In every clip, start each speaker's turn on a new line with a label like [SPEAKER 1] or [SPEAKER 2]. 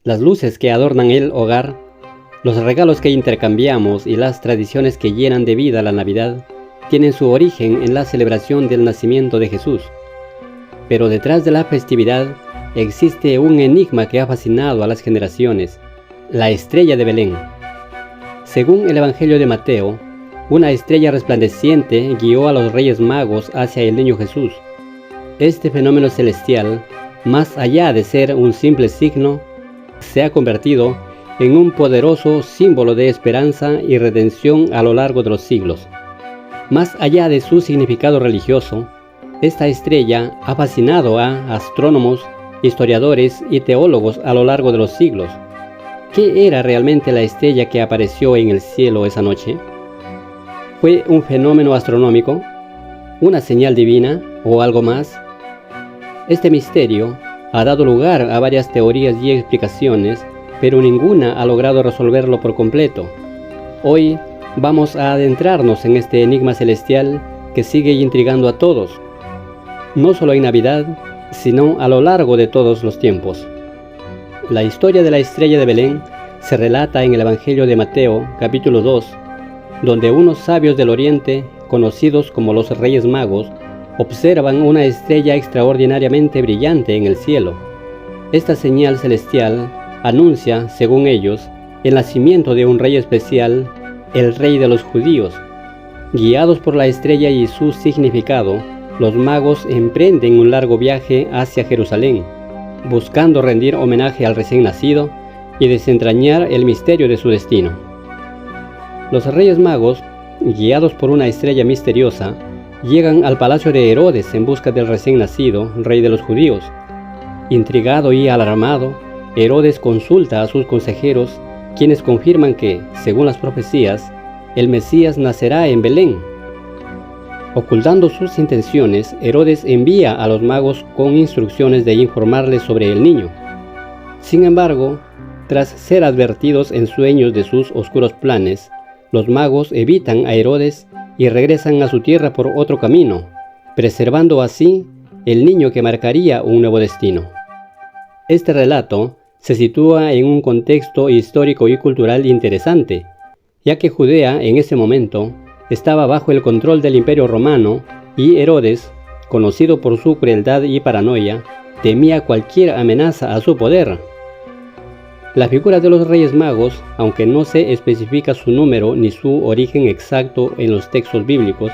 [SPEAKER 1] Las luces que adornan el hogar, los regalos que intercambiamos y las tradiciones que llenan de vida la Navidad tienen su origen en la celebración del nacimiento de Jesús. Pero detrás de la festividad existe un enigma que ha fascinado a las generaciones: la estrella de Belén. Según el Evangelio de Mateo, una estrella resplandeciente guió a los Reyes Magos hacia el niño Jesús. Este fenómeno celestial, más allá de ser un simple signo, se ha convertido en un poderoso símbolo de esperanza y redención a lo largo de los siglos. Más allá de su significado religioso, esta estrella ha fascinado a astrónomos, historiadores y teólogos a lo largo de los siglos. ¿Qué era realmente la estrella que apareció en el cielo esa noche? ¿Fue un fenómeno astronómico, una señal divina o algo más? Este misterio ha dado lugar a varias teorías y explicaciones, pero ninguna ha logrado resolverlo por completo. Hoy vamos a adentrarnos en este enigma celestial que sigue intrigando a todos, no solo en Navidad, sino a lo largo de todos los tiempos. La historia de la estrella de Belén se relata en el Evangelio de Mateo, capítulo 2, donde unos sabios del Oriente, conocidos como los Reyes Magos, observan una estrella extraordinariamente brillante en el cielo. Esta señal celestial anuncia, según ellos, el nacimiento de un rey especial, el Rey de los Judíos. Guiados por la estrella y su significado, los magos emprenden un largo viaje hacia Jerusalén, buscando rendir homenaje al recién nacido y desentrañar el misterio de su destino. Los Reyes Magos, guiados por una estrella misteriosa, llegan al palacio de Herodes en busca del recién nacido rey de los judíos. Intrigado y alarmado, Herodes consulta a sus consejeros, quienes confirman que, según las profecías, el Mesías nacerá en Belén. Ocultando sus intenciones, Herodes envía a los magos con instrucciones de informarles sobre el niño. Sin embargo, tras ser advertidos en sueños de sus oscuros planes, los magos evitan a Herodes y regresan a su tierra por otro camino, preservando así el niño que marcaría un nuevo destino. Este relato se sitúa en un contexto histórico y cultural interesante, ya que Judea en ese momento estaba bajo el control del Imperio Romano y Herodes, conocido por su crueldad y paranoia, temía cualquier amenaza a su poder. La figura de los Reyes Magos, aunque no se especifica su número ni su origen exacto en los textos bíblicos,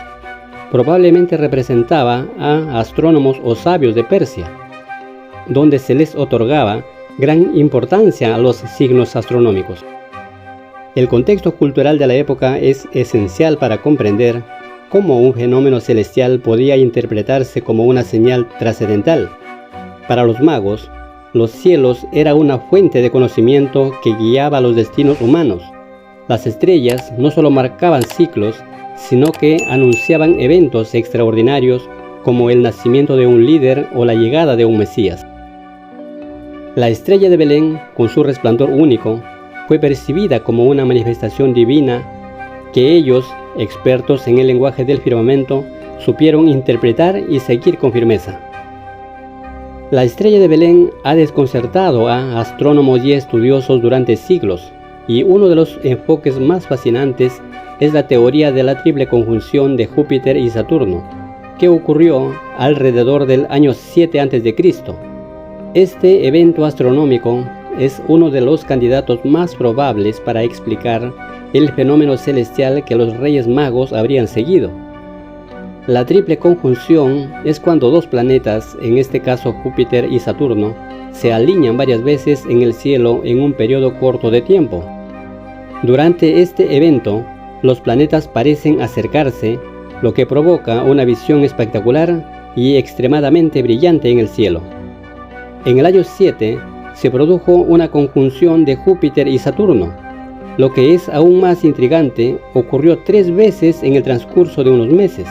[SPEAKER 1] probablemente representaba a astrónomos o sabios de Persia, donde se les otorgaba gran importancia a los signos astronómicos. El contexto cultural de la época es esencial para comprender cómo un fenómeno celestial podía interpretarse como una señal trascendental. Para los magos, los cielos era una fuente de conocimiento que guiaba los destinos humanos. Las estrellas no solo marcaban ciclos, sino que anunciaban eventos extraordinarios como el nacimiento de un líder o la llegada de un Mesías. La estrella de Belén, con su resplandor único, fue percibida como una manifestación divina que ellos, expertos en el lenguaje del firmamento, supieron interpretar y seguir con firmeza. La estrella de Belén ha desconcertado a astrónomos y estudiosos durante siglos, y uno de los enfoques más fascinantes es la teoría de la triple conjunción de Júpiter y Saturno, que ocurrió alrededor del año 7 a.C. Este evento astronómico es uno de los candidatos más probables para explicar el fenómeno celestial que los Reyes Magos habrían seguido. La triple conjunción es cuando dos planetas, en este caso Júpiter y Saturno, se alinean varias veces en el cielo en un periodo corto de tiempo. Durante este evento, los planetas parecen acercarse, lo que provoca una visión espectacular y extremadamente brillante en el cielo. En el año 7 se produjo una conjunción de Júpiter y Saturno. Lo que es aún más intrigante, ocurrió 3 veces en el transcurso de unos meses.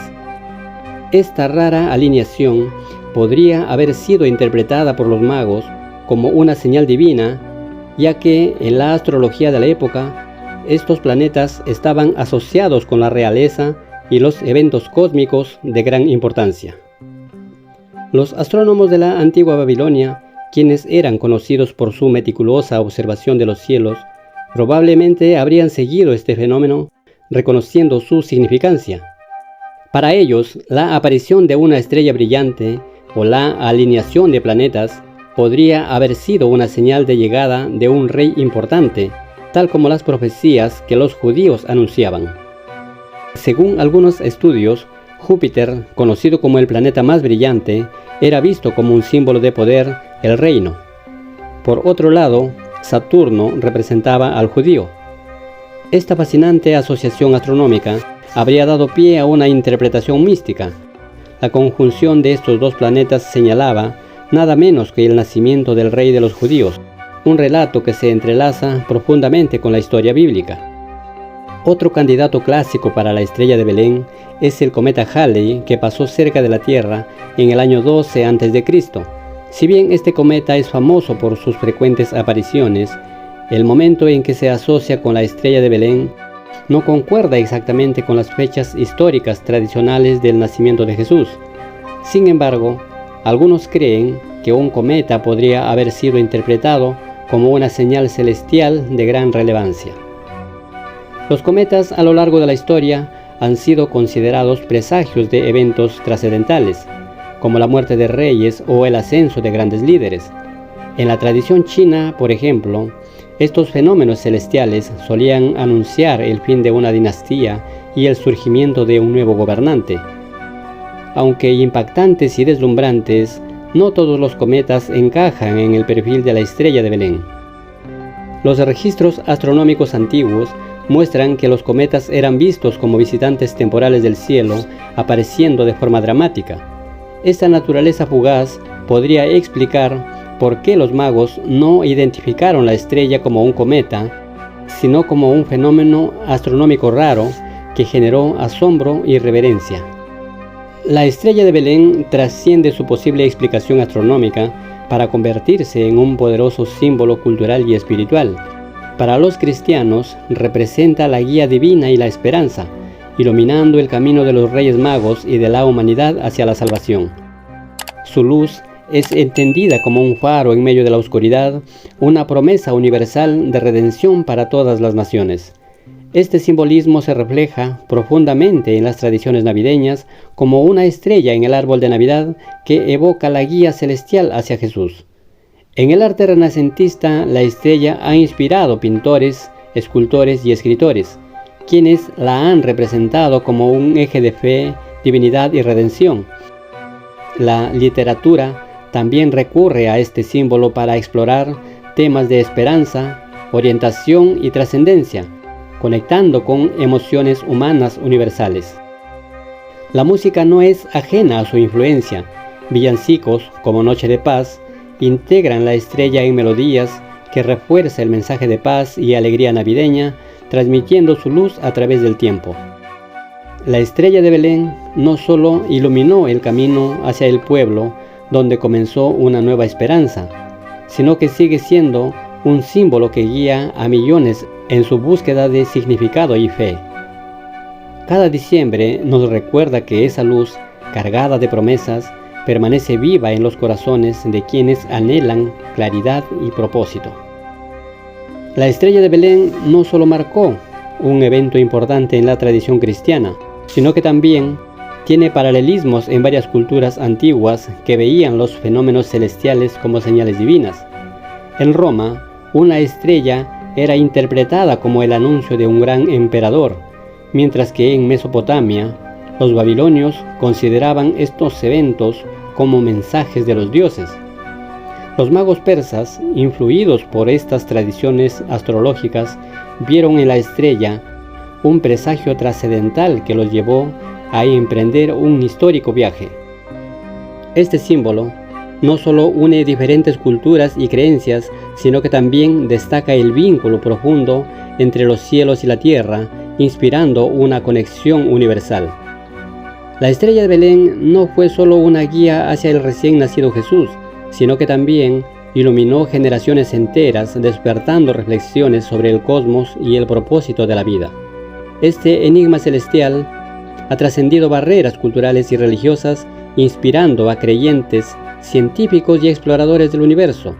[SPEAKER 1] Esta rara alineación podría haber sido interpretada por los magos como una señal divina, ya que en la astrología de la época, estos planetas estaban asociados con la realeza y los eventos cósmicos de gran importancia. Los astrónomos de la antigua Babilonia quienes eran conocidos por su meticulosa observación de los cielos, probablemente habrían seguido este fenómeno reconociendo su significancia. Para ellos, la aparición de una estrella brillante o la alineación de planetas podría haber sido una señal de llegada de un rey importante, tal como las profecías que los judíos anunciaban. Según algunos estudios, Júpiter, conocido como el planeta más brillante, era visto como un símbolo de poder, el reino. Por otro lado, Saturno representaba al judío. Esta fascinante asociación astronómica habría dado pie a una interpretación mística. La conjunción de estos dos planetas señalaba nada menos que el nacimiento del rey de los judíos, un relato que se entrelaza profundamente con la historia bíblica. Otro candidato clásico para la estrella de Belén es el cometa Halley, que pasó cerca de la Tierra en el año 12 a.C. Si bien este cometa es famoso por sus frecuentes apariciones, el momento en que se asocia con la estrella de Belén no concuerda exactamente con las fechas históricas tradicionales del nacimiento de Jesús. Sin embargo, algunos creen que un cometa podría haber sido interpretado como una señal celestial de gran relevancia. Los cometas a lo largo de la historia han sido considerados presagios de eventos trascendentales, como la muerte de reyes o el ascenso de grandes líderes. En la tradición china, por ejemplo, estos fenómenos celestiales solían anunciar el fin de una dinastía y el surgimiento de un nuevo gobernante. Aunque impactantes y deslumbrantes, no todos los cometas encajan en el perfil de la estrella de Belén. Los registros astronómicos antiguos muestran que los cometas eran vistos como visitantes temporales del cielo, apareciendo de forma dramática. Esta naturaleza fugaz podría explicar por qué los magos no identificaron la estrella como un cometa, sino como un fenómeno astronómico raro que generó asombro y reverencia. La estrella de Belén trasciende su posible explicación astronómica para convertirse en un poderoso símbolo cultural y espiritual. Para los cristianos representa la guía divina y la esperanza, iluminando el camino de los Reyes Magos y de la humanidad hacia la salvación. Su luz es entendida como un faro en medio de la oscuridad, una promesa universal de redención para todas las naciones. Este simbolismo se refleja profundamente en las tradiciones navideñas como una estrella en el árbol de Navidad que evoca la guía celestial hacia Jesús. En el arte renacentista, la estrella ha inspirado pintores, escultores y escritores, quienes la han representado como un eje de fe, divinidad y redención. La literatura también recurre a este símbolo para explorar temas de esperanza, orientación y trascendencia, conectando con emociones humanas universales. La música no es ajena a su influencia. Villancicos, como Noche de Paz, integran la estrella en melodías que refuerza el mensaje de paz y alegría navideña, transmitiendo su luz a través del tiempo. La estrella de Belén no solo iluminó el camino hacia el pueblo donde comenzó una nueva esperanza, sino que sigue siendo un símbolo que guía a millones en su búsqueda de significado y fe. Cada diciembre nos recuerda que esa luz, cargada de promesas, permanece viva en los corazones de quienes anhelan claridad y propósito. La estrella de Belén no solo marcó un evento importante en la tradición cristiana, sino que también tiene paralelismos en varias culturas antiguas que veían los fenómenos celestiales como señales divinas. En Roma, una estrella era interpretada como el anuncio de un gran emperador, mientras que en Mesopotamia, los babilonios consideraban estos eventos como mensajes de los dioses. Los magos persas, influidos por estas tradiciones astrológicas, vieron en la estrella un presagio trascendental que los llevó a emprender un histórico viaje. Este símbolo no solo une diferentes culturas y creencias, sino que también destaca el vínculo profundo entre los cielos y la tierra, inspirando una conexión universal. La estrella de Belén no fue solo una guía hacia el recién nacido Jesús, sino que también iluminó generaciones enteras, despertando reflexiones sobre el cosmos y el propósito de la vida. Este enigma celestial ha trascendido barreras culturales y religiosas, inspirando a creyentes científicos y exploradores del universo.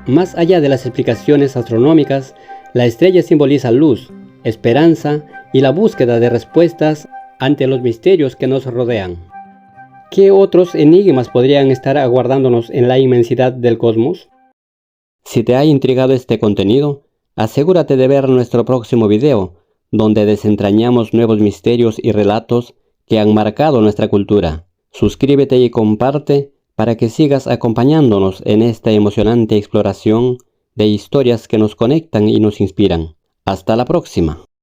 [SPEAKER 1] Más allá de las explicaciones astronómicas, la estrella simboliza luz, esperanza y la búsqueda de respuestas ante los misterios que nos rodean. ¿Qué otros enigmas podrían estar aguardándonos en la inmensidad del cosmos? Si te ha intrigado este contenido, asegúrate de ver nuestro próximo video, donde desentrañamos nuevos misterios y relatos que han marcado nuestra cultura. Suscríbete y comparte para que sigas acompañándonos en esta emocionante exploración de historias que nos conectan y nos inspiran. Hasta la próxima.